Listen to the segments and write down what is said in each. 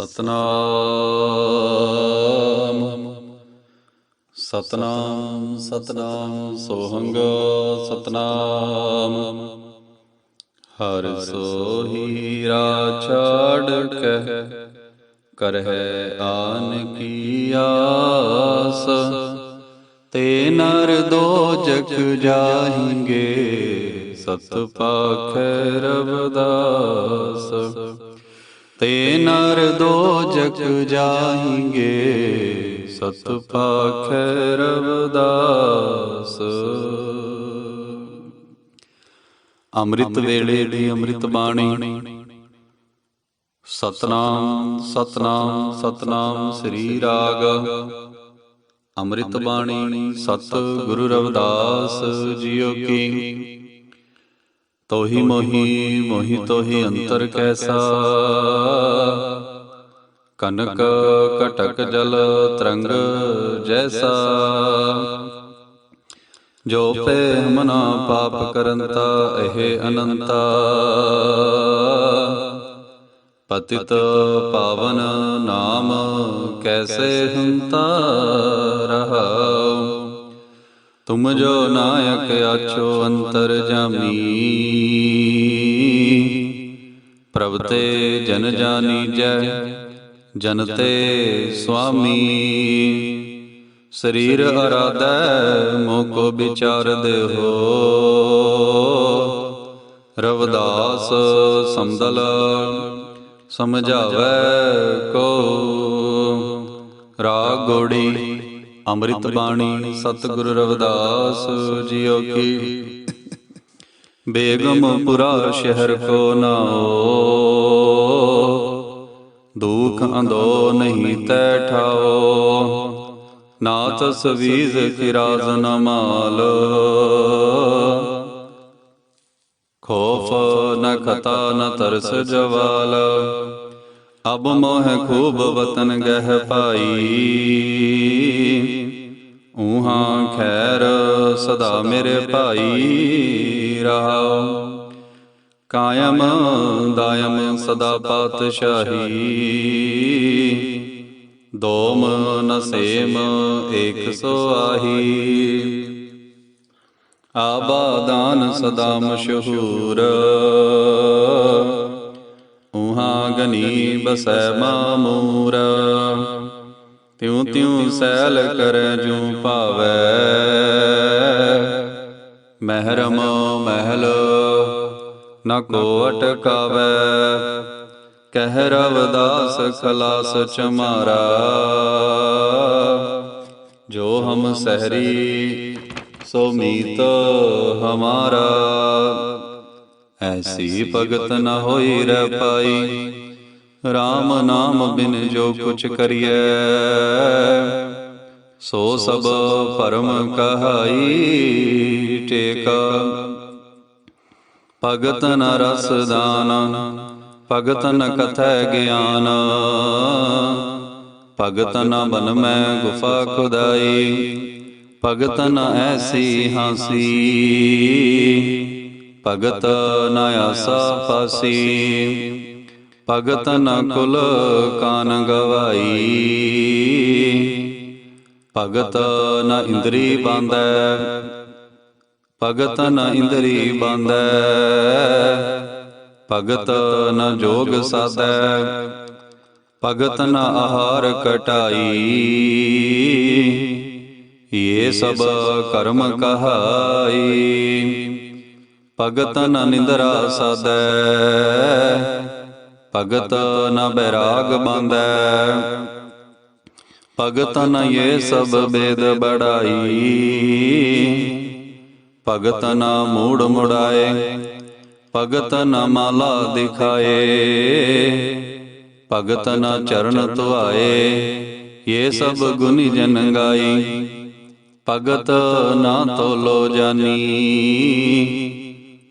ਸਤਨਾਮ ਸਤਨਾਮ ਸਤਨਾਮ ਸੋਹੰਗ ਸਤਨਾਮ। ਹਰਿ ਸੋਹੀ ਰਾਹ ਛਾੜ ਕੇ ਕਰਹਿ ਆਨ ਕੀ ਆਸ। ਤੇ ਨਰ ਦੋਜਕ ਜਾਹਿੰਗੇ ਸਤ ਪਾਖੈ ਰਵਿਦਾਸ। ਤੇ ਨਰ ਦੋਜਕ ਜਾਹਿੰਗੇ ਸਤ ਪਾਖੈ ਰਵਿਦਾਸ। ਅੰਮ੍ਰਿਤ ਵੇਲੇ ਦੀ ਅੰਮ੍ਰਿਤ ਬਾਣੀ। ਸਤਨਾਮ ਸਤਨਾਮ ਸਤਨਾਮ ਸ੍ਰੀ ਰਾਗ। ਅੰਮ੍ਰਿਤ ਬਾਣੀ ਸਤ ਗੁਰੂ ਰਵਿਦਾਸ ਜੀਓ ਕੀ। ਤੋਹੀ ਮੋਹੀ ਮੋਹੀ ਤੋਹੀ ਅੰਤਰ ਕੈਸਾ। ਕਨਕ ਕਟਕ ਜਲ ਤਰੰਗ ਜੈਸਾ। ਜੋ ਪੈ ਹਮਨਾ ਪਾਪ ਕਰੰਤਾ ਇਹ ਅਨੰਤਾ। ਪਤਿਤ ਪਾਵਨ ਨਾਮ ਕੈਸੇ ਹੰਤਾ ਰਹਾਉ। ਤੁਮ ਜੋ ਨਾਇਕ ਆਛੋ ਅੰਤਰ ਜਾਮੀ। ਪ੍ਰਭ ਤੇ ਜਨ ਜਾਨੀਜੈ ਜਨ ਤੇ ਸੁਆਮੀ। ਸਰੀਰ ਅਰਾਧੈ ਮੋਹ ਕੋ ਵਿਚਾਰ ਦੇਹੋ। ਰਵਿਦਾਸ ਸਮਦਲ ਸਮਝਾਵੈ ਕੋ। ਰਾਗ ਗੌੜੀ ਅੰਮ੍ਰਿਤ ਬਾਣੀ ਸਤਿਗੁਰੂ ਰਵਿਦਾਸ ਜੀਓ ਕੀ। ਬੇਗਮਪੁਰਾ ਸ਼ਹਿਰ ਕੋ ਨਾਓ। ਦੁਖ ਅੰਧੋ ਨਹੀਂ ਤੈ ਠਾਓ। ਨਾਥ ਸਵੀਜ਼ ਕੀ ਰਾਜ ਨ ਮਾਲ। ਖੋਫ ਨ ਖਤਾ ਨ ਤਰਸ ਜਵਾਲ। ਅਬ ਮੋਹ ਖੂਬ ਵਤਨ ਗਹਿ ਪਾਈ। ਊਹਾਂ ਖੈਰ ਸਦਾ ਮੇਰੇ ਭਾਈ ਰਹਾਉ। ਕਾਇਮ ਦਾਇਮ ਸਦਾ ਪਾਤਸ਼ਾਹੀ। ਦੋਮ ਨ ਸੇਮ ਏਕ ਸੋ ਆਹੀ। ਆਬਾਦਾਨ ਸਦਾ ਮਸ਼ਹੂਰ। ਊਹਾਂ ਗਨੀ ਬਸੈ ਮਾਮੂਰ। ਤਿਉ ਤਿਉ ਸੈਲ ਕਰੈ ਜੂ ਭਾਵੈ। ਮਹਿਰਮ ਮਹਿਲ ਨ ਕੋ ਅਟਕਾਵੈ। ਕਹਿ ਰਵਿਦਾਸ ਖਲਾਸ ਚਮਾਰਾ। ਜੋ ਹਮ ਸਹਰੀ ਸੋ ਮੀਤ ਹਮਾਰਾ। ਐਸੀ ਭਗਤ ਨ ਹੋਈ ਰਹਿ ਪਾਈ। ਰਾਮ ਨਾਮ ਬਿਨ ਜੋ ਕੁਛ ਕਰੀਐ। ਸੋ ਸਭ ਭਰਮ ਕਹਾਈ ਟੇਕਾ। ਭਗਤ ਨ ਰਸ ਦਾਨ ਭਗਤ ਨ ਕਥੈ ਗਿਆਨ। ਭਗਤ ਨ ਬਨ ਮੈਂ ਗੁਫਾ ਖੁਦਾਈ। ਭਗਤ ਨ ਐਸੀ ਹਾਂਸੀ। ਭਗਤ ਨ ਆਸਾ ਪਾਸੀ। ਭਗਤ ਨ ਕੁਲ ਕਾਨ ਗਵਾਈ। ਭਗਤ ਨ ਇੰਦਰੀ ਬਾਂਧੈ। ਭਗਤ ਨ ਇੰਦਰੀ ਬਾਂਧੈ। ਭਗਤ ਨ ਜੋਗ ਸਾਧੈ। ਭਗਤ ਨ ਆਹਾਰ ਕਟਾਈ। ਇਹ ਸਭ ਕਰਮ ਕਹਾਈ। ਭਗਤ ਨ ਨਿੰਦਰਾ ਸਾਧੈ। ਭਗਤ ਨ ਬੈਰਾਗ ਬਾਂਧੈ। ਭਗਤ ਨ ਇਹ ਸਭ ਬੇਦ ਬੜਾਈ। ਭਗਤ ਨ ਮੂੜ ਮੁੜਾਏ। ਭਗਤ ਨ ਮਾਲਾ ਦਿਖਾਏ। ਭਗਤ ਨ ਚਰਨ ਧੁਆਏ। ਇਹ ਸਭ ਗੁਨੀ ਜਨ ਗਾਈ। ਭਗਤ ਨ ਤੋਲੋ ਜਾਨੀ।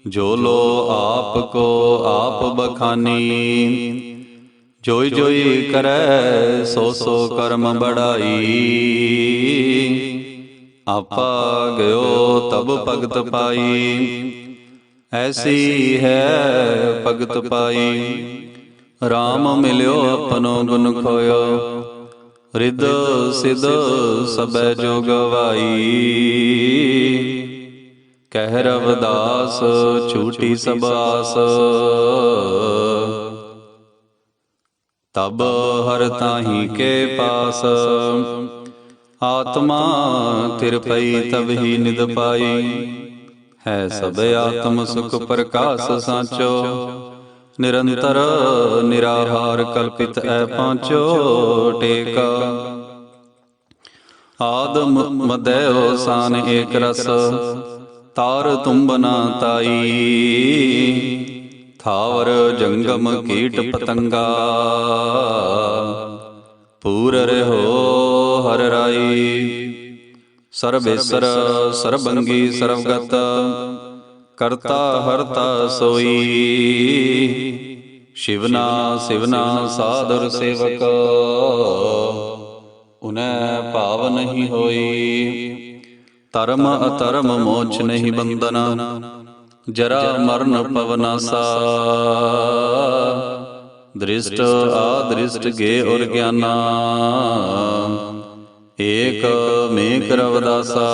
ਜੋ ਲੋ ਆਪ ਕੋ ਆਪ ਬਖਾਨੀ। ਜੋਈ ਜੋਈ ਕਰੈ ਸੋ ਸੋ ਕਰਮ ਬੜਾਈ। ਆਪਾ ਗਇਓ ਤਬ ਭਗਤ ਪਾਈ। ਐਸੀ ਹੈ ਭਗਤ ਪਾਈ। RAM ਮਿਲਿਓ ਆਪਨੋ ਗੁਣ ਖੋਇਓ, ਰਿੱਧ ਸਿੱਧ ਸਬੈ ਜੋ ਗਵਾਈ। ਕਹਿ ਰਵਿਦਾਸ ਝੂਠੀ ਸਭ ਆਸ, ਤਬ ਹਰ ਤਾਹੀ ਕੇ ਪਾਸ। ਆਤਮਾ ਤਿਰ ਪਈ ਤਬ ਹੀ ਨਿਦ ਪਾਈ, ਹੈ ਸਭ ਆਤਮ ਸੁਖ ਪ੍ਰਕਾਸ਼ ਸਾਚੋ। ਨਿਰੰਤਰ ਨਿਰਾਹਾਰ ਕਲਪਿਤ ਐ ਪਾਂਚੋ ਟੇਕ। ਆਦ ਮਦੈਓ ਸਾਨ ਏਕ ਰਸ, ਤਾਰ ਤੁੰਬਨਾ ਤਾਈ। ਥਾਵਰ ਜੰਗਮ ਕੀਟ ਪਤੰਗਾ, ਪੂਰ ਰਹਿਓ ਹਰ ਰਾਈ। ਸਰਬੇਸਰ ਸਰਬੰਗੀ ਸਰਬਗਤ, ਕਰਤਾ ਹਰਤਾ ਸੋਈ। ਸ਼ਿਵਨਾ ਸਿਵਨਾ ਸਾਧੁਰ ਸੇਵਕ, ਉਨੈ ਭਾਵ ਨਹੀਂ ਹੋਈ। ਧਰਮ ਅਧਰਮ ਮੋਛ ਨਹੀਂ ਬੰਧਨ, ਜਰਾ ਮਰਨ ਪਵਨਾਸਾ। ਦ੍ਰਿਸ਼ਟ ਆਦ੍ਰਿਸ਼ਟ ਗੇ ਔਰ ਗਿਆਨਾ, ਏਕ ਮੇਕ ਰਵਿਦਾਸਾ।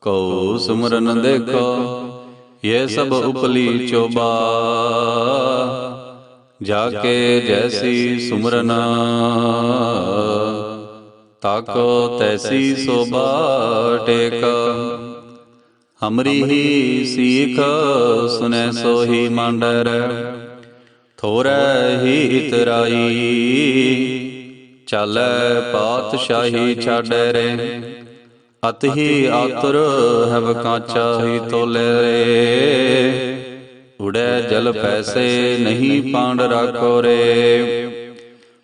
ਕਉ ਸੁਮਰਨ ਦੇਖੋ ਇਹ ਸਭ ਉਪਲੀ ਚੋਬਾ, ਜਾਕੇ ਜੈਸੀ ਸੁਮਰਨ ਤਾਕੋ ਤੈਸੀ ਸੋਭਾ ਟੇਕ। ਹਮਰੀ ਹੀ ਸੀਖ ਸੁਨੈ ਸੋਹੀ ਮਾਂਡਰ, ਥੋਰੈ ਹੀ ਇਤਰਾਈ। ਚਾਲੈ ਪਾਤਸ਼ਾਹੀ ਛਾਡੈ ਰੇ, ਅਤਿ ਆਤੁਰ ਹੈਵ ਕਾਂਚਾ ਹੀ ਤੋਲੇ ਰੇ। ਉੜੈ ਜਲ ਪੈਸੇ ਨਹੀਂ ਪਾਂਡ ਰਾਖੋ ਰੇ,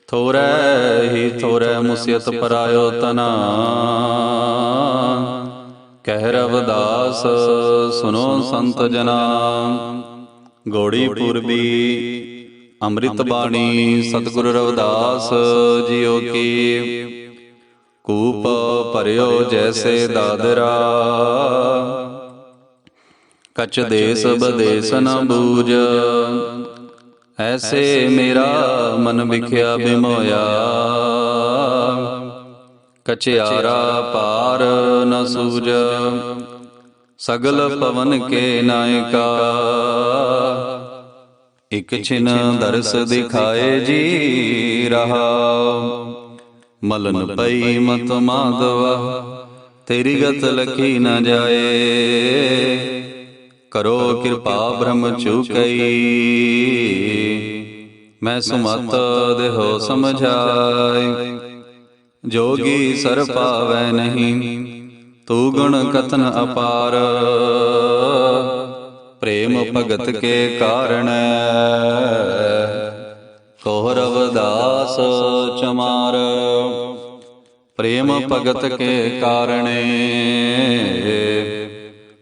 ਥੋਰੈ ਹੀ ਥੋਰੈ ਮੁਸਿਅਤ ਪਰਾਇਓ ਤਨਾ। ਕਹਿ ਰਵਿਦਾਸ ਸੁਨੋ ਸੰਤ ਜਨਾ, ਗੋੜੀ ਪੂਰਬੀ ਅੰਮ੍ਰਿਤ ਬਾਣੀ ਸਤਿਗੁਰ ਰਵਿਦਾਸ ਜੀਓ ਕੀ। ਕੂਪ ਭਰਿਓ ਜੈਸੇ ਦਾਦਰਾ, ਕਛ ਦੇਸ ਬਦੇਸ ਨ ਬੂਝ। ਐਸੇ ਮੇਰਾ ਮਨ ਵਿਖਿਆ ਬਿਮੋਇਆ, ਕਛਿਆਰਾ ਪਾਰ ਨ ਸੂਝ। ਸਗਲ ਪਵਨ ਕੇ ਨਾਇਕਾ, ਇਕ ਛਿਨ ਦਰਸ ਦਿਖਾਏ ਜੀ ਰਹਾ। ਮਲਨ ਪਈ ਮਤ ਮਾਧਵਾ, ਤੇਰੀ ਗਤ ਲਖੀ ਨ ਜਾਏ। ਕਰੋ ਕਿਰਪਾ ਬ੍ਰਹਮ ਚੁਕਈ, ਮੈਂ ਸੁਮਤ ਦੇਹੋ ਸਮਝਾਏ। ਜੋਗੀ ਸਰ ਪਾਵੈ ਨਹੀਂ, ਤੂ ਗੁਣ ਕਥਨ ਅਪਾਰ। ਪ੍ਰੇਮ ਭਗਤ ਕੇ ਕਾਰਣ, ਕਹੁ ਰਵਿਦਾਸ ਚਮਾਰ। ਪ੍ਰੇਮ ਭਗਤ ਕੇ ਕਾਰਣੇ,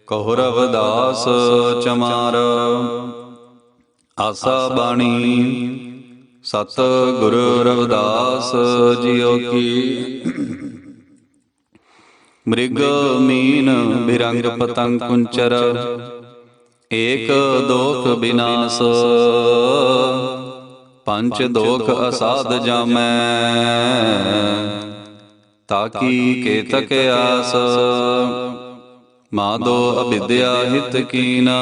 ਕਹੁ ਰਵਿਦਾਸ ਚਮਾਰ। ਆਸਾ ਬਾਣੀ ਸਤ ਗੁਰੂ ਰਵਿਦਾਸ ਜੀਓ ਕੀ। ਮ੍ਰਿਗ ਮੀਨ ਬਿਰੰਗ ਪਤੰਗ ਕੁੰਚਰ, ਏਕ ਦੋਖ ਬਿਨਾਸ। ਪੰਚ ਦੋਖ ਅਸਾਧ ਜਾਮੈ, ਤਾਕੀ ਕੇਤਕ ਆਸ। ਮਾਧੋ ਅਭਿਦਿਆ ਹਿਤ ਕੀਨਾ,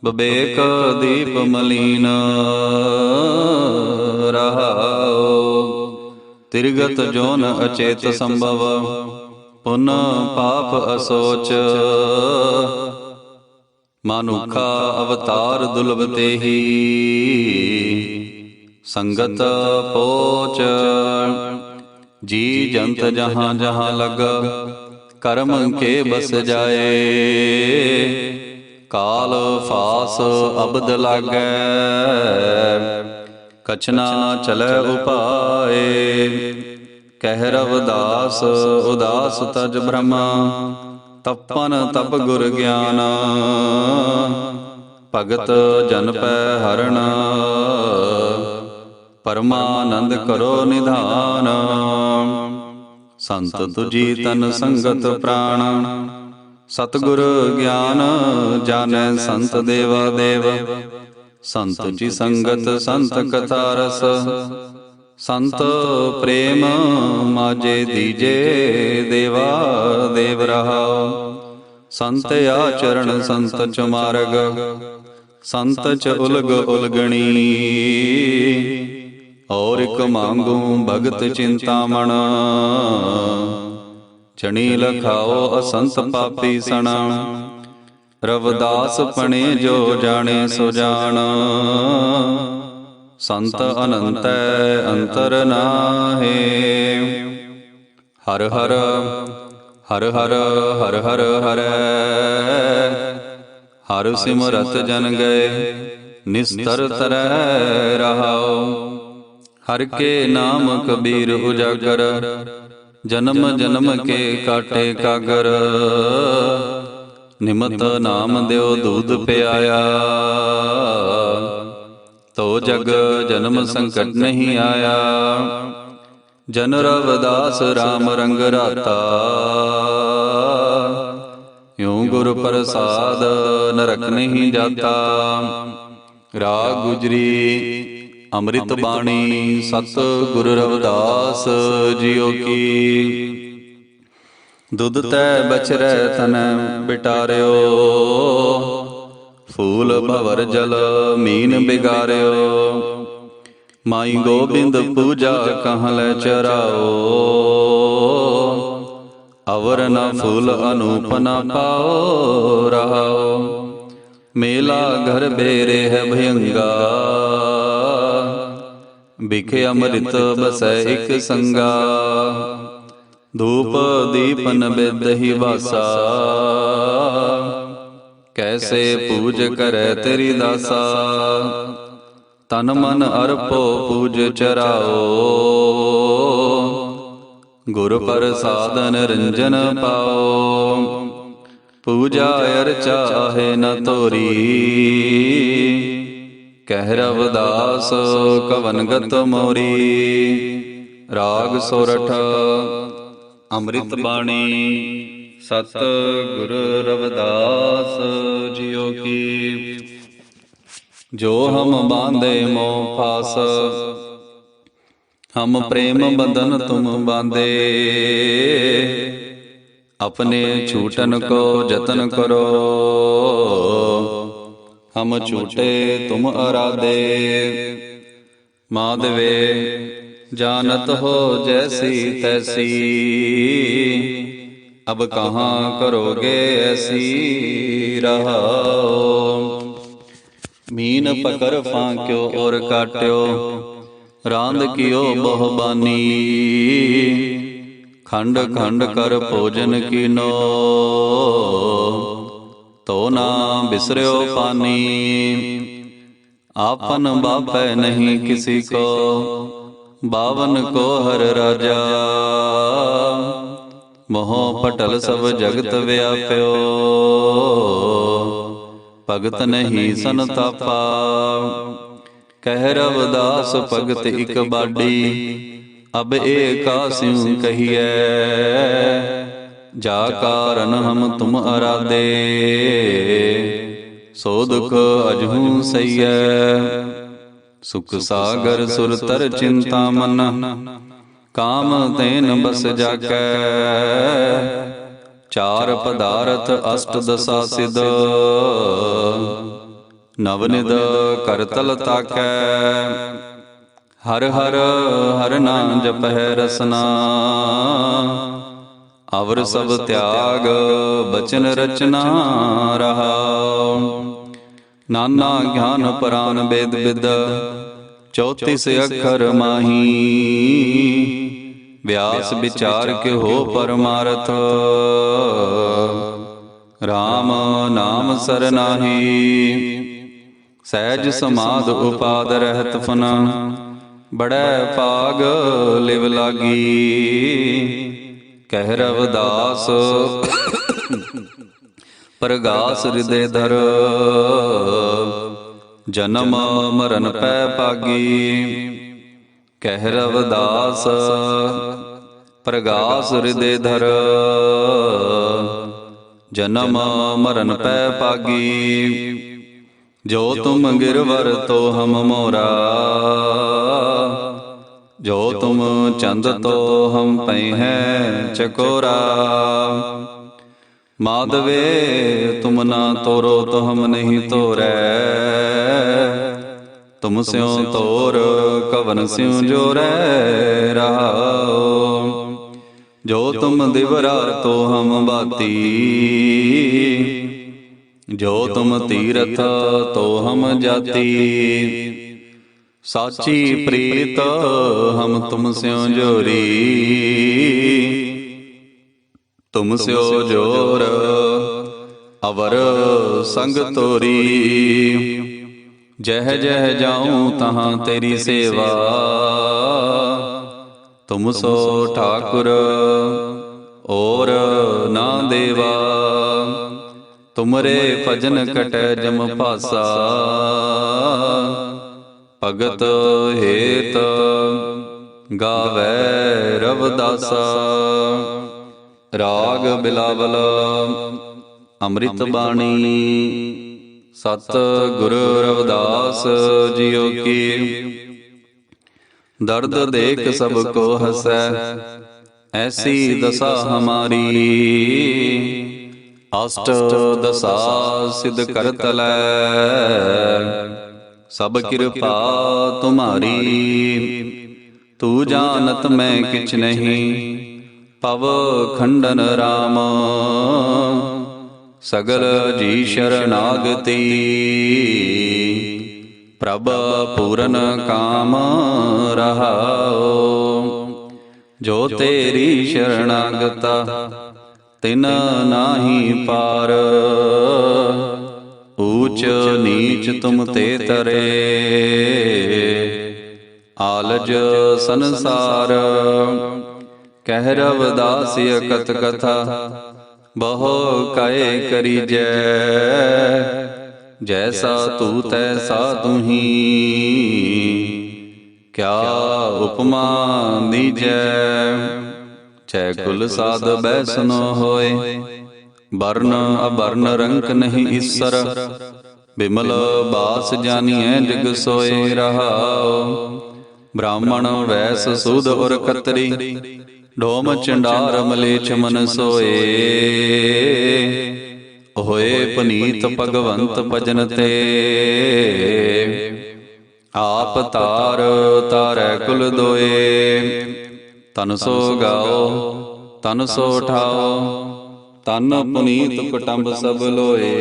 ਬਬੇਕ ਦੀਪ ਮਲੀਨ। ਰਹਾਉ ਤਿਰਗਤ ਜੋਨ ਅਚੇਤ ਸੰਭਵ, ਪੁਨ ਪਾਪ ਅਸੋਚ। ਮਾਨੁਖਾ ਅਵਤਾਰ ਦੁਲਭ ਤੇਹੀ, ਸੰਗਤ ਪੋਚ। ਜੀ ਜੰਤ ਜਹਾਂ ਜਹਾਂ ਲਗ, ਕਰਮ ਕੇ ਬਸ ਜਾਏ। ਕਾਲ ਫਾਸ ਅਬਦ ਲਾਗੈ, ਕਛ ਨਾ ਚਲੈ ਉਪਾਏ। ਕਹਿ ਰਵਿਦਾਸ ਉਦਾਸ ਤਜ ਬ੍ਰਹਮ, ਤਪਨ ਤਪ ਗੁਰ ਗਿਆਨ। ਭਗਤ ਜਨ ਪੈ ਹਰਣ, ਪਰਮਾਨੰਦ ਕਰੋ ਨਿਧਾਨ। ਸੰਤ ਤੁਜੀ ਤਨ ਸੰਗਤ ਪ੍ਰਾਣ, ਸਤਿਗੁਰ ਗਿਆਨ ਜਾਣੈ ਸੰਤ ਦੇਵਾ ਦੇਵ। संत की संगत संत कथा रस, संत प्रेम माजे दीजे देवा देव रहाओ। संत आचरण संत च मार्ग, संत च उलग उलगणी। और एक मांगू भगत चिंतामण, चणी लखाओ असंत पापी सण। रविदास पणे जो जाने सो जान, संत अनंत अंतर नाहे। हर हर हर हर हर हर हर हर सिमरत जन गए निस्तर तरह रहाओ। हर के नाम कबीर उजागर, जन्म जन्म के काटे कागर। निमत नाम देव दूध पियाया, तो जग जन्म संकट नहीं आया। जन रविदास राम रंग राता, यूं गुरु प्रसाद नरक नहीं जाता। राग गुजरी अमृत बाणी सत गुरु रविदास जियो की। दुध तै बछरै तन बिटारियो, फूल भवर जल मीन बिगारियो। माई गोबिंद पूजा कहाँ ले चराओ, अवर न फूल अनूप न पाओ रहाओ। मेला घर बेरे है भयंगा, बिखे अमृत बसै एक संगा। धूप दीपन बेदही बासा, कैसे पूज करे तेरी दासा। तन मन अर्पो पूज चराओ, गुरु प्रसाद निरंजन पाओ। पूजा अर्चा है न तोरी, कह रविदास कवनगत मोरी। राग सोरठ अमृत बाणी सत गुरु रविदास जियो की। जो हम बांधे मोह फास, हम प्रेम बंधन तुम बांधे। अपने छूटन को जतन करो, हम छूटे तुम आराधे। माधवे जानत हो जैसी तैसी, अब कहाँ करोगे ऐसी रहाओ। मीन पकड़ फांक्यो और काट्यो, रांद कियो बहुबानी। खंड खंड कर भोजन कीनो, तो ना बिसर्यो पानी। आपन बापै नहीं किसी को, बावन को हर राजा। मोह पटल सब जगत व्याप्यो, भगत नहीं संतापा। कह रविदास भगत इक बाडी, अब एकास्यूं कहिए। जा कारण हम तुम आराधे, सो दुख अजहूं सैया। सुख सागर सुरतर चिंता मन, काम तेन बस जाकै। चार पदार्थ अष्ट दशा सिद्ध, नवनिध करतल ताकै। हर हर हर नाम जपै रसना, अवर सब त्याग बचन रचना रहाओ। नाना ज्ञान पुराण वेद विद, 34 अक्षर माही। व्यास विचार के हो परमार्थ, राम नाम सरनाही। सहज समाध उपाद रहत फना, बड़े पाग लिव लागी। कह रविदास प्रगास हृदय धर, जन्म मरण पै पागी। कह रविदास प्रगास हृदय धर, जन्म मरण पै पागी। जो तुम गिरवर तो हम मोरा, जो तुम चंद तो हम पै हैं चकोरा। माधवे तुम ना तोरो तो हम नहीं तोरै, तुम स्यों तोर कवन स्यों जोरै रहाओ। जो तुम दिवरा तो हम बाती, जो तुम तीरथ तो हम जाती। साची प्रीत हम तुम स्यों जोरी, तुम स्यो जोर अवर संग तोरी। जह जह जाऊं तहाँ तेरी सेवा, तुम सो ठाकुर और ना देवा। तुमरे भजन कटै जम पासा, भगत हेत गावै रवदासा। राग बिलावल ਅੰਮ੍ਰਿਤ ਬਾਣੀ। ਸਤ ਗੁਰੂ ਰਵਿਦਾਸ ਜੀਓ ਕੀ। ਦਰਦ ਦੇਖ ਸਭ ਕੋ ਹਸੈ, ਐਸੀ ਦਸ਼ਾ ਹਮਾਰੀ। ਅਸ਼ਟ ਦਸ਼ਾ ਸਿਧ ਕਰਤ ਲੈ, ਸਭ ਕਿਰਪਾ ਤੁਮਾਰੀ। ਤੂ ਜਾਨਤ ਮੈਂ ਕਿਛ ਨਹੀਂ, ਪਵ ਖੰਡਨ ਰਾਮ। ਸਗਲ ਜੀ ਸ਼ਰਨਾਗਤੀ, ਪ੍ਰਭ ਪੂਰਨ ਕਾਮ ਰਹਾਓ। ਜੋ ਤੇਰੀ ਸ਼ਰਨਾਗਤਾ, ਤਿਨ ਨਾਹੀ ਪਾਰ। ਊਚ ਨੀਚ ਤੁਮ ਤੇ ਤਰੇ, ਆਲਜ ਸੰਸਾਰ। ਕਹਿ ਰਵਿਦਾਸ ਅਕਥ ਕਥਾ, ਬਹੁ ਕੈ ਕਰੀਜੈ। ਜੈਸਾ ਤੂ ਤੈਸਾ ਤੁਹੀ, ਕਿਆ ਉਪਮਾ ਦੀਜੈ। ਜੈ ਕੁਲ ਸਾਧ ਬੈਸਨੋ ਹੋਏ, ਬਰਨ ਅਬਰਨ ਰੰਕ ਨਹੀਂ ਈਸਰ। ਬਿਮਲ ਬਾਸ ਜਾਨੀਐ ਜਗ ਸੋਏ ਰਹਾਉ। ਬ੍ਰਾਹਮਣ ਵੈਸ ਸੂਦ ਔਰ ਖੱਤਰੀ, ਢੋਮ ਚੰਡਾਰ ਮਲੇਛ ਮਨ ਸੋਏ। ਹੋਏ ਪਨੀਤ ਭਗਵੰਤ ਭਜਨ ਤੇ, ਆਪ ਤਾਰ ਤਾਰੈ ਕੁਲ ਦੋਏ। ਤਨ ਸੋ ਗਾਓ ਤਨ ਸੋ ਠਾਓ, ਤਨ ਪੁਨੀਤ ਕੁਟੰਬ ਸਭ ਲੋਏ।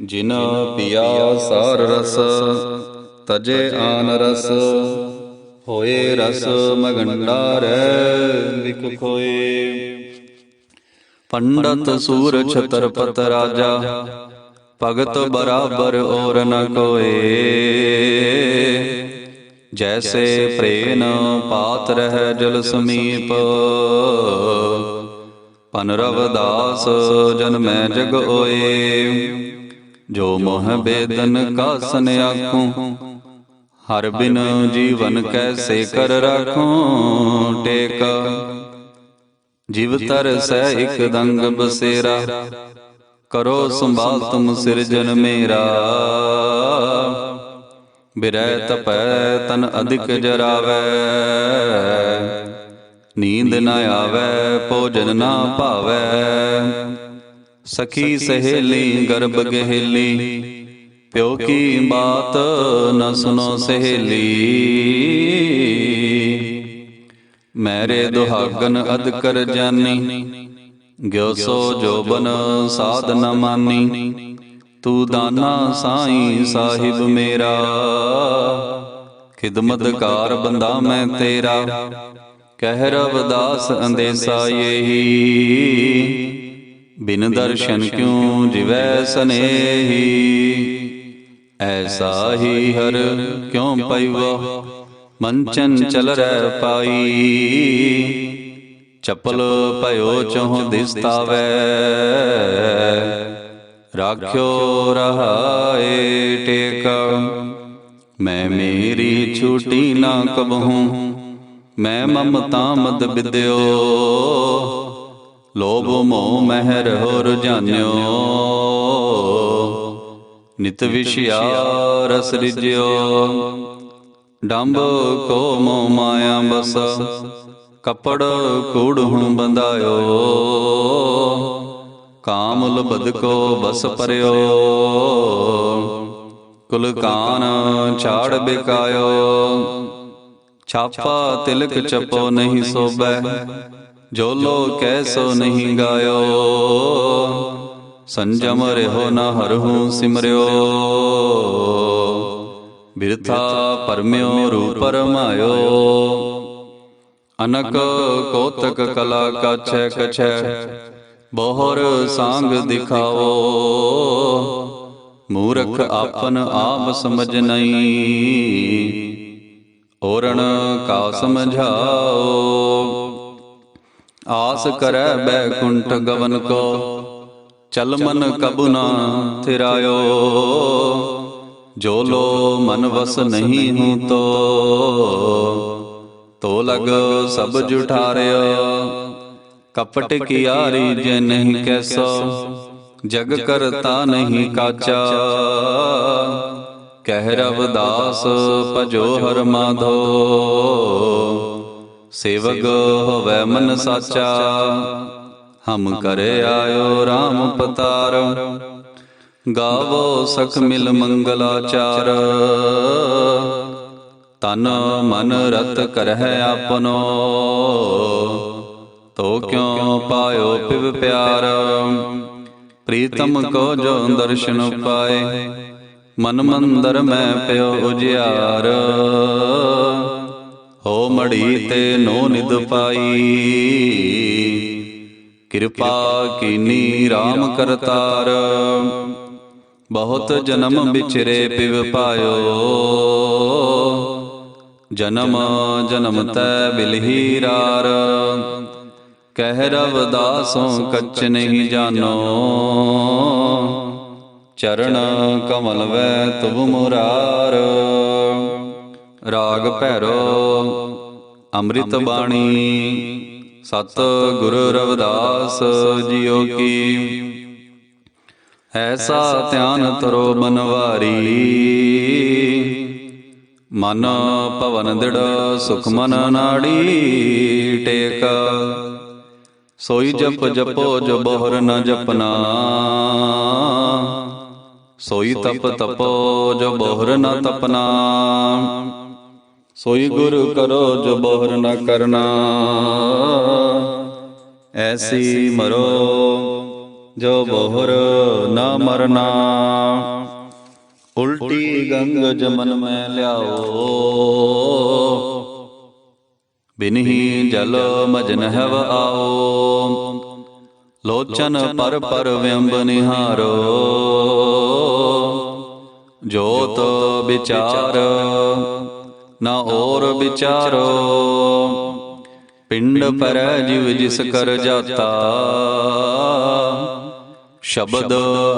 ਜਿਨ ਪਿਆ ਸਾਰ ਰਸ, ਤਜੇ ਆਨ ਰਸ। ਹੋਏ ਰਸ ਮਗੰਡਾਰੈ ਲਿਖ ਖੋਏ। ਪੰਡਤ ਸੂਰ ਛਤਰਪਤ ਰਾਜਾ, ਭਗਤ ਬਰਾਬਰ ਔਰ ਨ ਕੋਏ। ਜੈਸੇ ਪ੍ਰੇਨ ਪਾਤ ਰਹਿ ਜਲ ਸਮੀਪ, ਪਨ ਰਵਿਦਾਸ ਜਨਮੈ ਜਗ ਓਏ। ਜੋ ਮੋਹ ਬੇਦਨ ਕਾਸਨ ਆਖੂੰ, ਹਰ ਬਿਨ ਜੀਵਨ ਕੈਸੇ ਕਰ ਰਾਖੂੰ ਟੇਕ। ਜਿਵ ਤਰਸੈ ਇਕ ਦੰਗ ਬਸੇਰਾ, ਕਰੋ ਸੰਭਾਲ ਤੁਮ ਸਿਰਜਨ ਮੇਰਾ। ਬਿਰਹਿ ਤਪੈ ਤਨ ਅਧਿਕ ਜਰਾਵੈ, ਨੀਂਦ ਨ ਆਵੈ ਭੋਜਨ ਨਾ ਭਾਵੈ। ਸਖੀ ਸਹੇਲੀ ਗਰਭ ਗਹੇਲੀ, ਪਿਓ ਕੀ ਬਾਤ ਨ ਸੁਨੋ ਸਹੇਲੀ। ਮੇਰੇ ਦੁਹਾਗਨ ਅਦਕਰ ਜਾਨੀ, ਗਿਓ ਸੋ ਜੋਬਨ ਸਾਧ ਨ ਮਾਨੀ। ਤੂੰ ਦਾਨਾ ਸਾਈਂ ਸਾਹਿਬ ਮੇਰਾ, ਖਿਦਮਤਕਾਰ ਬੰਦਾ ਮੈਂ ਤੇਰਾ। ਕਹਿ ਰਵਿਦਾਸ ਅੰਦੇਸਾ ਯੇਹੀ, ਬਿਨ ਦਰਸ਼ਨ ਕਿਉ ਜਿਵੈ ਸਨੇਹੀ। ਐਸਾ ਹੀ ਹਰ ਕਿਉ ਪਇਵੋ, ਮਨ ਚੰਚਲ ਰਹਿ ਪਾਈ। ਚਪਲ ਭਇਓ ਚਹੁ ਦਿਸਤਾਵੈ, ਰਾਖਿਓ ਰਹਾਏ ਟੇਕ। ਮੈਂ ਮੇਰੀ ਛੂਟੀ ਨਾ ਕਬਹੂੰ, ਮੈਂ ਮਮਤਾ ਮਦ ਬਿਦਿਓ। ਲੋਭ ਮੋਹ ਮਹਿਰ ਹੋਰ ਜਾਣਿਓ, ਨਿਤ ਵਿਸ਼ਿਆ ਰਸ ਰਿਜਿਓ। ਡੰਬ ਕੋ ਮੋਹ ਮਾਇਆ ਬਸ, ਕਪੜ ਕੂੜਹੁ ਬੰਧਾਇਓ। ਕਾਮ ਲੁਭਦ ਕੋ ਬਸ ਪਰਿਓ, ਕੁਲ ਕਾਨ ਛਾੜ ਬਿਕਾਇਓ। ਛਾਪਾ ਤਿਲਕ ਚਪੋ ਨਹੀਂ ਸੋਭੈ, ਜੋ ਲੋ ਕੈਸੋ ਨਹੀਂ ਗਾਇਓ। ਸੰਜਮ ਰਹਿਓ ਨਾ ਹਰਹੂ ਸਿਮਰਿਓ, ਬਿਰਥਾ ਪਰਮਿਓ ਰੂਪ ਰਮਾਇਓ। ਅਨਕ ਕੋਤਕ ਕਲਾ ਕਾਛੈ ਕਛੈ, ਬੋਹਰ ਸਾਂਗ ਦਿਖਾਓ। ਮੂਰਖ ਆਪਨ ਆਪ ਸਮਝ ਨਹੀਂ, ਔਰਣ ਕਾ ਸਮਝਾਓ। ਆਸ ਕਰੈ ਬੈਕੁੰਠ ਗਵਨ ਕੋ, ਚਲ ਮਨ ਕਬੁ ਨਾ ਥਿਰਾਇਓ। ਜੋ ਲੋ ਮਨ ਵਸ ਨਹੀਂ ਹੂੰ ਤੋ ਲਗ ਸਭ ਜੁਠਾਰਿਓ। ਕਪਟ ਕੀਆਰੀ ਜੇ ਨਹੀਂ ਕੈਸੋ, ਜਗ ਕਰਤਾ ਨਹੀਂ ਕਾਚਾ। ਕਹਿ ਰਵਿਦਾਸ ਭਜੋ ਹਰ ਮਾਧੋ, ਸੇਵਕ ਹੋਵੈ ਮਨ ਸਾਚਾ। ਹਮ ਕਰੇ ਆਇਓ ਰਾਮ ਪਤਾਰ, ਗਾਵੋ ਸਖ ਮਿਲ ਮੰਗਲਾਚਾਰ। ਤਨ ਮਨ ਰਤ ਕਰਹਿ ਆਪਨੋ, ਤੋ ਕਿਉ ਪਾਇਓ ਪਿਵ ਪਿਆਰ। ਪ੍ਰੀਤਮ ਕੋ ਜੋ ਦਰਸ਼ਨ ਪਾਏ, ਮਨ ਮੰਦਰ ਮੈਂ ਪਿਓ ਉਜਿਆਰ। ਹੋ ਮੜੀ ਤੇ ਨੋ ਨਿਦ ਪਾਈ, ਕਿਰਪਾ ਕੀਨੀ ਰਾਮ ਕਰਤਾਰ। ਬਹੁਤ ਜਨਮ ਬਿਚਰੇ ਪਿਵ ਪਾਇਓ, ਜਨਮ ਜਨਮ ਤੈ ਬਿਲਹੀ ਰਾਰ। ਕਹਿ ਰਵਿਦਾਸੋਂ ਕੱਚ ਨਹੀਂ ਜਾਨੋ, ਚਰਨ ਕਮਲ ਵੈ ਤੁਭ ਮੁਰਾਰ। ਰਾਗ ਭੈਰੋ ਅੰਮ੍ਰਿਤ ਬਾਣੀ, ਸਤ ਗੁਰੂ ਰਵਿਦਾਸ ਜੀਓ ਕੀ। ਐਸਾ ਧਿਆਨ ਤਰੋ ਬਨਵਾਰੀ, ਮਨ ਭਵਨ ਦ੍ਰਿੜ ਸੁਖ ਮਨ ਨਾੜੀ ਟੇਕ। ਸੋਈ ਜਪ ਜਪੋ ਜੋ ਬੋਹਰ ਨ ਜਪਨਾ, ਸੋਈ ਤਪ ਤਪੋ ਜੋ ਬੋਹਰ ਨ ਤਪਨਾ। ਸੋਈ ਗੁਰੂ ਕਰੋ ਜੋ ਬੋਹਰ ਨ ਕਰਨਾ, ਐਸੀ ਮਰੋ ਜੋ ਬੋਹਰ ਨ ਮਰਨਾ। ਉਲਟੀ ਗੰਗ ਜਮਨ ਮੈਂ ਲਿਆਓ, ਬਿਨਹੀ ਜਲ ਮਜਨ ਹੈਵ ਆਓ। ਲੋਚਨ ਪਰ ਪਰ ਵਿਅੰਬ ਨਿਹਾਰੋ, ਜੋਤ ਵਿਚਾਰ ਨਾ ਔਰ ਵਿਚਾਰੋ। ਪਿੰਡ ਪਰੈ ਜਿਵ ਜਿਸ ਕਰ ਜਾਤਾ, ਸ਼ਬਦ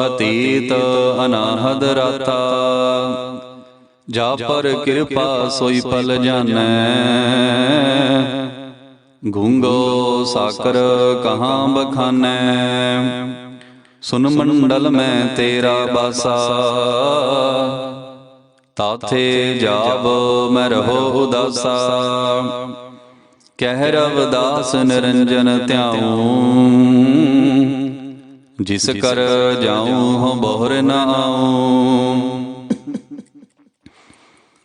ਅਤੀਤ ਅਨਾਹਦ ਰਾਤਾ। ਜਾ ਪਰ ਕਿਰਪਾ ਸੋਈ ਪਲ ਜਾਨੈ, ਗੂੰਗੋ ਸਾਕਰ ਕਹਾਂ ਬਖਾਨੈ। ਸੁਨ ਮੰਡਲ ਮੈਂ ਤੇਰਾ ਬਾਸਾ, ਤਾਥੇ ਜਾਵ ਮੈਂ ਰਹੋ ਉਦਾਸਾ। ਕਹਿ ਰਵਿਦਾਸ ਨਿਰੰਜਨ ਧਿਆਊ, ਜਿਸ ਕਰ ਜਾਊ ਹੋ ਬੋਹਰ ਨ ਆਊ।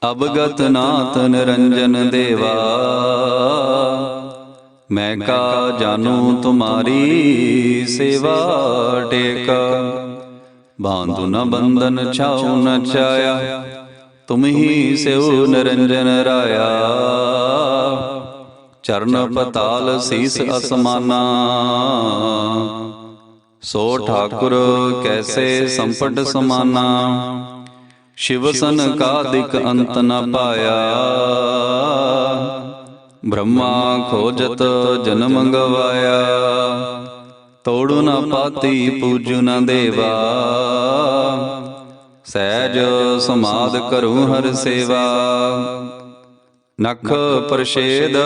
ਅਵਗਤ ਨਾਥ ਨਿਰੰਜਨ ਦੇਵਾ, ਮੈਂ ਕਾ ਜਾਨੂ ਤੁਮਾਰੀ ਸੇਵਾ ਟੇਕ। ਬਾਂਧੁ ਨ ਬੰਧਨ ਛਾਉ ਨ ਛਾਇਆ, ਤੁਮ ਹੀ ਸਿਉ ਨਿਰੰਜਨ ਰਾਇਆ। ਚਰਨ ਪਤਾਲ ਸੀਸ ਅਸਮਾਨਾ, ਸੋ ਠਾਕੁਰ ਕੈਸੇ ਸੰਪਟ ਸਮਾਨਾ। ਸ਼ਿਵ ਸਨ ਕਾਦਿਕ ਅੰਤ ਨ ਪਾਇਆ, ਬ੍ਰਹਮਾ ਖੋਜਤ ਜਨਮ ਗਵਾਇਆ। ਤੋੜੂ ਨ ਪਾਤੀ ਪੂਜੂ ਨ ਦੇਵਾ, ਸਹਿਜ ਸਮਾਧ ਕਰੂ ਹਰ ਸੇਵਾ। ਨਖ ਪ੍ਰਸ਼ੇਦ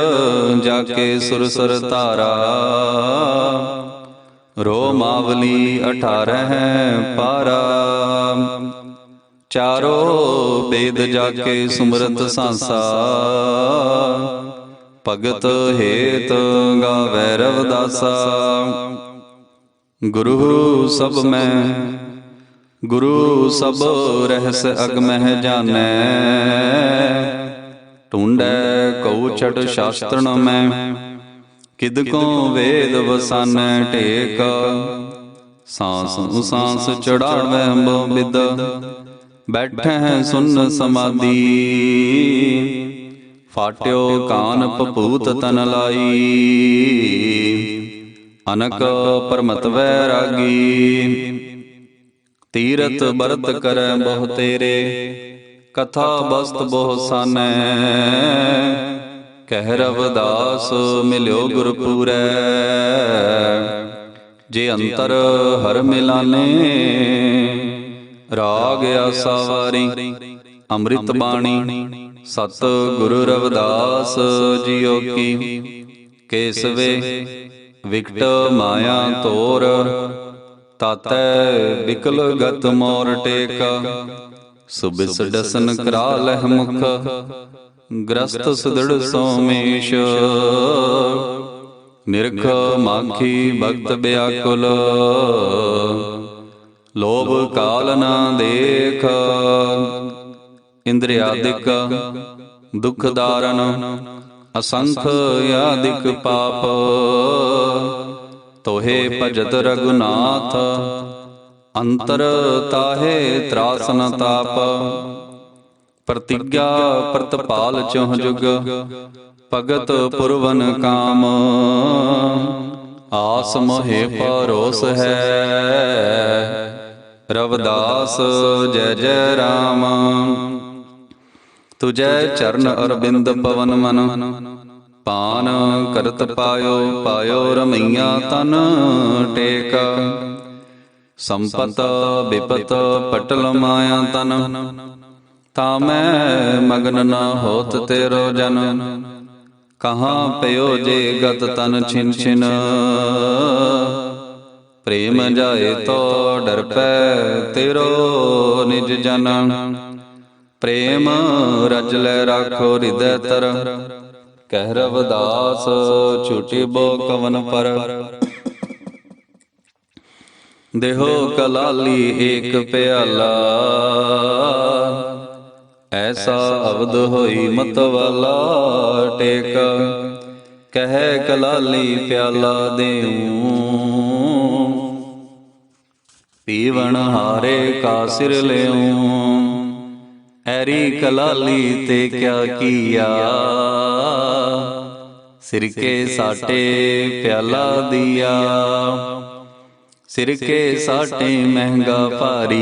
ਜਾ ਕੇ ਸੁਰਸਰ ਧਾਰਾ, ਰੋ ਮਾਵਲੀ 18 ਪਾਰਾ। ਚਾਰੋ ਬੇਦ ਜਾ ਕੇ ਸੁਮਰਤ ਸਾਂਸਾ, ਭਗਤ ਹੇਤ ਗਾਵੈ ਰਵਿਦਾਸਾ। ਗੁਰੂ ਸਭ ਮੈਂ ਗੁਰੂ ਸਭ ਰਹਿਸ ਅਗਮਹਿ ਜਾਣੈ, ਢੂੰਡੈ ਕਉ ਛਟ ਸ਼ਾਸਤਰ ਨ ਮੈਂ। ਕਿਦ ਕੋ ਵੇਦ ਵਸਾਨੈ ਟੇਕ, ਸਾਂਸ ਉਸਾਂਸ ਚੜਾਵੈ ਬੋ ਬਿਦ। ਬੈਠੈ ਸੁਨ ਸਮਾਧੀ, ਫਾਟਿਓ ਕਾਨ ਪਪੂਤ ਤਨ ਲਾਈ। ਅਨਕ ਪਰਮਤ ਵੈਰਾਗੀ, ਤੀਰਥ ਬਰਤ ਕਰੈ ਬਹੁ ਤੇਰੇ। ਕਥਾ ਬਸਤ ਬਹੁ ਸਾਨੈ, ਕਹਿ ਰਵਿਦਾਸ ਮਿਲਿਓ ਗੁਰ ਪੂਰੈ। ਜੇ ਅੰਤਰ ਹਰ ਮਿਲਾਨੇ, ਰਾਗ ਆਸਾ ਵਾਰੀ। ਅੰਮ੍ਰਿਤ ਬਾਣੀ ਸਤ ਗੁਰੂ ਰਵਿਦਾਸ ਜੀਓ ਕੀ। ਕੇਸਵੇ ਵਿਕਟ ਮਾਇਆ ਤੋਰ, ਤਾਤੈ ਬਿਕਲ ਗਤ ਮੋਰ ਟੇਕ। ਸੁਬਿਸ ਡਸਨ ਕਰਾ ਲਹਿ ਮੁਖ, ਗ੍ਰਸਤ ਸੁਦ੍ਰਿੜ ਸੋਮੇਸ਼। ਨਿਰਖ ਮਾਖੀ ਭਗਤ ਬਿਆਕੁਲ, ਲੋਭ ਕਾਲ ਨਾ ਦੇਖ। ਇੰਦ੍ਰਿਆਦਿਕ ਦੁਖ ਦਾਰਨ, ਅਸੰਖ ਆਦਿਕ ਪਾਪ। ਤੋਹੇ ਭਜਤ ਰਘੁਨਾਥ, ਅੰਤਰ ਤਾਹੇ ਤਰਾਸ ਨ ਤਾਪ। ਪ੍ਰਤਿਗਿਆ ਪ੍ਰਤਪਾਲ ਚਹੁ ਜੁਗ, ਭਗਤ ਪੁਰਵਨ ਕਾਮ। ਆਸ ਮੋਹਿ ਪਰੋਸ ਹੈ, ਰਵਿਦਾਸ ਜੈ ਜੈ ਰਾਮ। ਤੁਜੈ ਚਰਨ ਅਰਬਿੰਦ ਪਵਨ ਮਨ, ਪਾਨ ਕਰਤ ਪਾਇਓ ਪਾਇਓ ਰਮਈਆ ਤਨ ਟੇਕ। ਸੰਪਤ ਬਿਪਤ ਪਟਲ ਮਾਇਆ ਤਨ, ਤਾ ਮੈਂ ਮਗਨ ਨ ਹੋਤ ਤੇਰੋ ਜਨ। ਕਹਾਂ ਪਇਓ ਜੇ ਗਤ ਤਨ ਛਿਨ ਛਿਨ, ਪ੍ਰੇਮ ਜਾਏ ਤੋ ਡਰ ਪੈ ਤੇਰੋ ਨਿਜ ਜਨ। ਪ੍ਰੇਮ ਰਜ ਲੈ ਰਾਖੋ ਹਿਰਦੈ ਤਰ, ਕਹਿ ਰਵਿਦਾਸ ਛੁਟੀ ਬੋ ਕਵਨ ਪਰ। ਦੇਹੋ ਕਲਾਲੀ ਏਕ ਪਿਆਲਾ, ਐਸਾ ਅਵਧ ਹੋਈ ਮਤਵਾਲਾ ਟੇਕ। ਕਹਿ ਕਲਾਲੀ ਪਿਆਲਾ ਦੇਊ, ਪੀਵਣ ਹਾਰੇ ਕਾ ਸਿਰ ਲਿਉ। ਐਰੀ ਕਲਾਲੀ ਤੇ ਕਿਆ ਕੀਆ, ਸਿਰ ਕੇ ਸਾਟੇ ਪਿਆਲਾ ਦੀਆ। ਸਿਰ ਕੇ ਸਾਟੇ ਮਹਿੰਗਾ ਭਾਰੀ,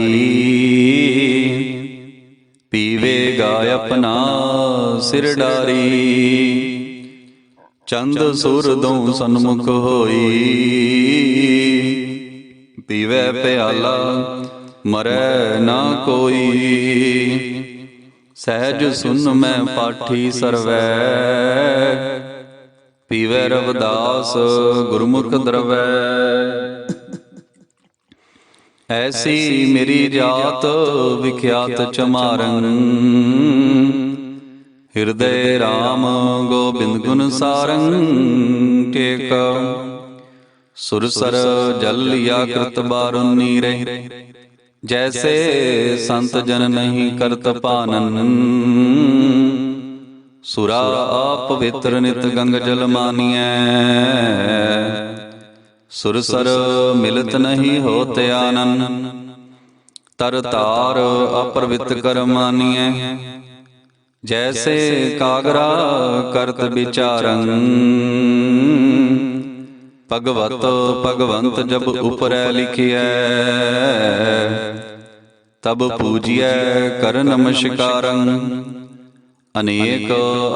ਪੀਵੇਗਾ ਆਪਣਾ ਸਿਰ ਡਾਰੀ। ਚੰਦ ਸੂਰਦੋਂ ਸਨਮੁਖ ਹੋਈ, ਪੀਵੇ ਪਿਆਲਾ ਮਰੈ ਨਾ ਕੋਈ। ਸਹਿਜ ਸੁਨ ਮੈਂ ਪਾਠੀ ਸਰਵੈ, ਪੀਵੇ ਰਵਿਦਾਸ ਗੁਰਮੁਖ ਦਰਵੈ। ਐਸੀ ਮੇਰੀ ਜਾਤ ਵਿਖਿਆਤ ਚਮਾਰਨ, ਹਿਰਦੈ ਰਾਮ ਗੋਬਿੰਦ ਗੁਣ ਸਾਰੰ ਟੇਕ। ਸੁਰਸਰ ਜਲ ਯਾਕ੍ਰਿਤ ਬਾਰੁਨੀ ਰਹਿ, ਜੈਸੇ ਸੰਤ ਜਨ ਨਹੀਂ ਕਰਤ ਪਾਨਨ। ਸੁਰਾ ਆਪ ਪਵਿੱਤਰ ਨਿਤ ਗੰਗ ਜਲ ਮਾਨੀਐ, ਸੁਰਸਰ ਮਿਲਤ ਨਹੀਂ ਹੋਤ ਆਨਨ। ਤਰ ਤਾਰ ਅਪਰਵਿਤ ਕਰ ਮਾਨੀਐ, ਜੈਸੇ ਕਾਗਰਾ ਕਰਤ ਵਿਚਾਰੰ। ਭਗਵਤ ਭਗਵੰਤ ਜਬ ਉਪਰੈ ਲਿਖਿਐ, ਤਬ ਪੂਜਿਐ ਕਰ ਨਮਸਕਾਰੰ। ਅਨੇਕ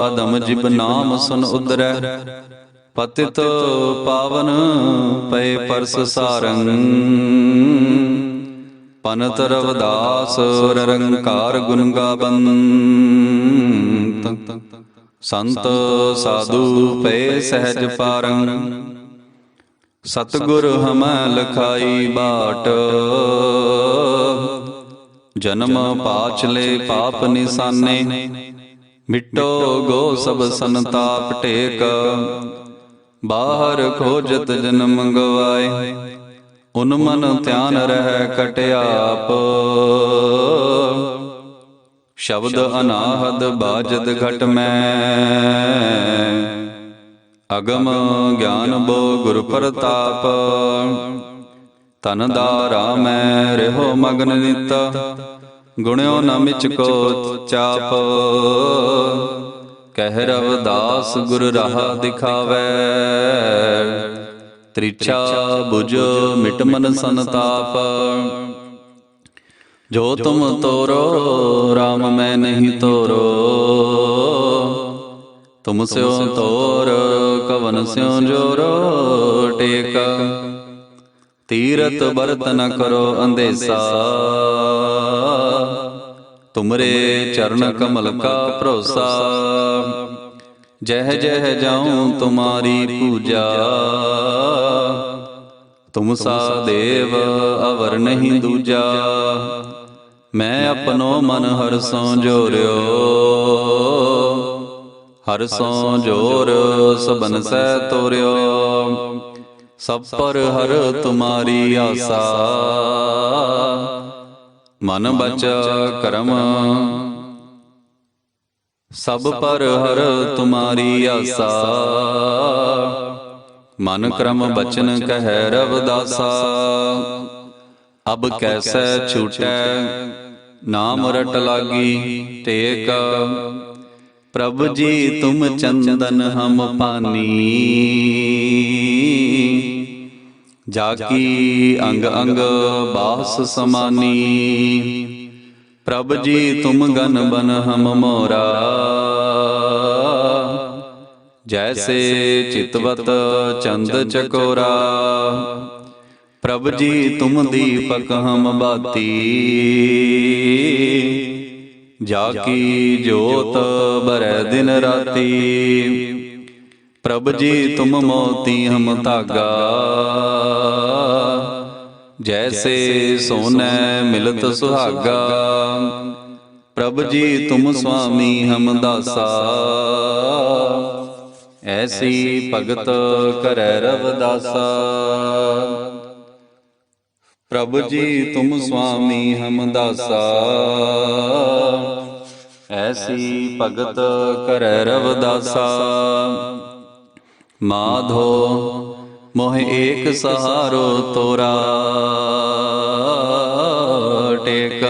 ਅਦਮ ਜਿਬ ਨਾਮ ਸੁਨ ਉਦਰੈ, ਪਤਿਤ ਪਾਵਨ ਪਏ ਪਰਸ ਸਾਰੰ। ਪਨਤ ਰਵਿਦਾਸ ਨਿਰੰਕਾਰ ਗੁਣ ਗਾਵੰਤ, ਸੰਤ ਸਾਧੂ ਪਏ ਸਹਿਜ ਪਾਰੰ। ਸਤਿਗੁਰ ਹਮੈ ਲਖਾਈ ਬਾਟ, जन्म पाछले पाप निशाने, मिटो गो सब संताप टेक। बाहर खोजत जन्म गवाए, उन्मन ध्यान रह कटियाप। शब्द अनाहद बाजद घट में, अगम ज्ञान बो गुर प्रताप। तन दारा मैं रहो मगन नित, गुण्यो न मिचको चाप। कह रविदास गुर राह दिखावे, त्रिछा बुझ मिट मन संताप। जो तुम तोरो राम मैं नहीं तोरो, तुम स्यो तोर कवन स्यो जोरो टेक। तीरथ बरत न करो अंदेसा, तुमरे चरण कमल का भरोसा। जह जह जाऊं तुम्हारी पूजा, तुम सा देव अवर नहीं दूजा। मैं अपनो मन हर सो जोर्यो, हर सो जोर सबन सै तोर्यो। सब पर हर तुम्हारी आसा, मन बच कर्म सब पर हर तुम्हारी आसा। मन क्रम बचन कह रविदासा, अब कैसे छूटै नाम रट लागी टेक। प्रभु जी तुम चंदन हम पानी, जाकी अंग अंग बास समानी। प्रभु जी तुम गन बन हम मोरा, जैसे चितवत चंद चकोरा। प्रभु जी तुम दीपक हम बाती, जाकी जोत बरै दिन राती। प्रभु जी तुम मोती हम धागा, जैसे सोने मिलत सुहागा। प्रभु जी तुम स्वामी हम दासा, ऐसी भगत करै रविदासा। प्रभु जी तुम स्वामी हम दासा, ऐसी भगत करै रविदासा। माधो मोह एक सहारो तोरा टेक।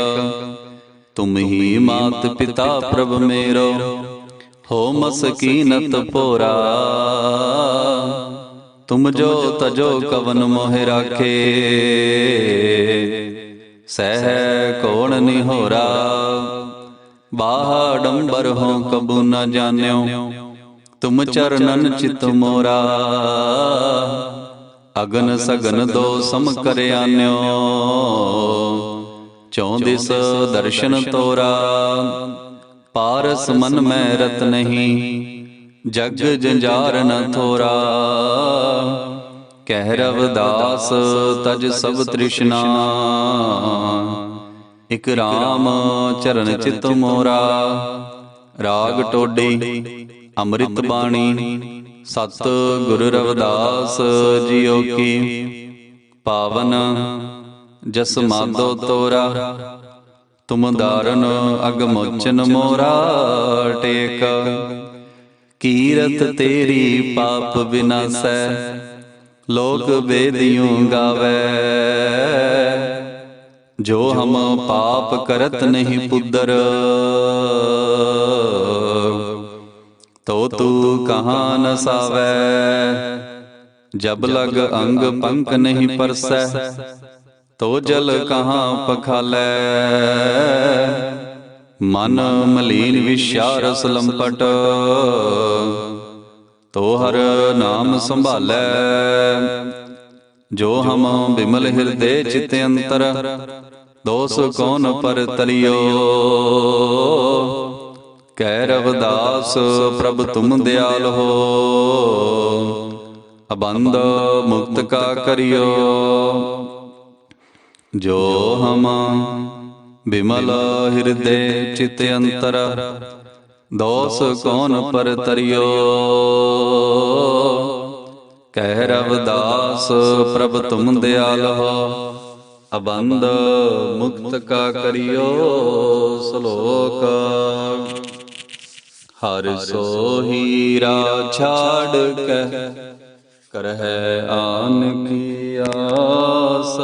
तुम ही मात पिता प्रभु मेरो, हो मसकीनत पोरा। तुम जो तजो कवन मोह राखे, सह कौन निहोरा। बाहडंबर हो कबू न जान्यो, तुम चरणन चित मोरा। अगन सगन दो सम कर आन्यो, चौदिस दर्शन तोरा। पारस मन में रत नहीं, जग जंजार न थोरा। कह रविदास तज सब तृष्णा, इक राम चरण चित मोरा। राग टोडी अमृत बाणी, सत गुरु रविदास जियो की। पावन जस माधो तोरा, तुम दारन अगमोचन मोरा टेक। कीरत तेरी पाप विनाशै, लोक वेदियों गावे। जो हम पाप करत नहीं पुदर, तो तू कहाँ नसावै। जब लग अंग पंख नहीं परसै, तो जल कहाँ पखालै। मन मलीन विषारस लंपट, तो हर नाम संभालै। जो हम विमल हृदय चित अंतर, दोष कौन पर तलियो। कह रविदास प्रभु तुम दयाल हो, अबंध मुक्त का करियो। जो हम बिमल हृदय चित अंतर, दोष कौन पर तरियो। कह रविदास प्रभ तुम दयाल हो, अबंध मुक्त का करियो श्लोक। हर सोहीरा छाड़ कह करह आन की आस।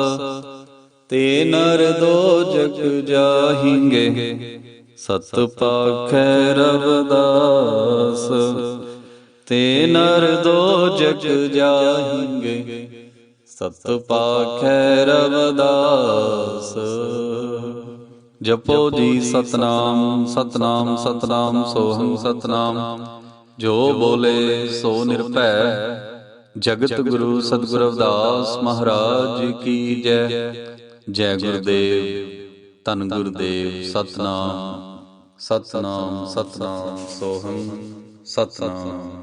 ते नर दो जग जाहिंगे, सत पाखै रविदास। ते नर दो जग जाहिंगे, सत पाखै रविदास। जपो जी सतनाम सतनाम सतनाम सोहं सतनाम। जो बोले सो निरभै, जगत गुरु सतगुरु रविदास महाराज की जय। जय गुरुदेव, धन गुरुदेव। सतनाम सतनाम सतनाम सोहं सतनाम।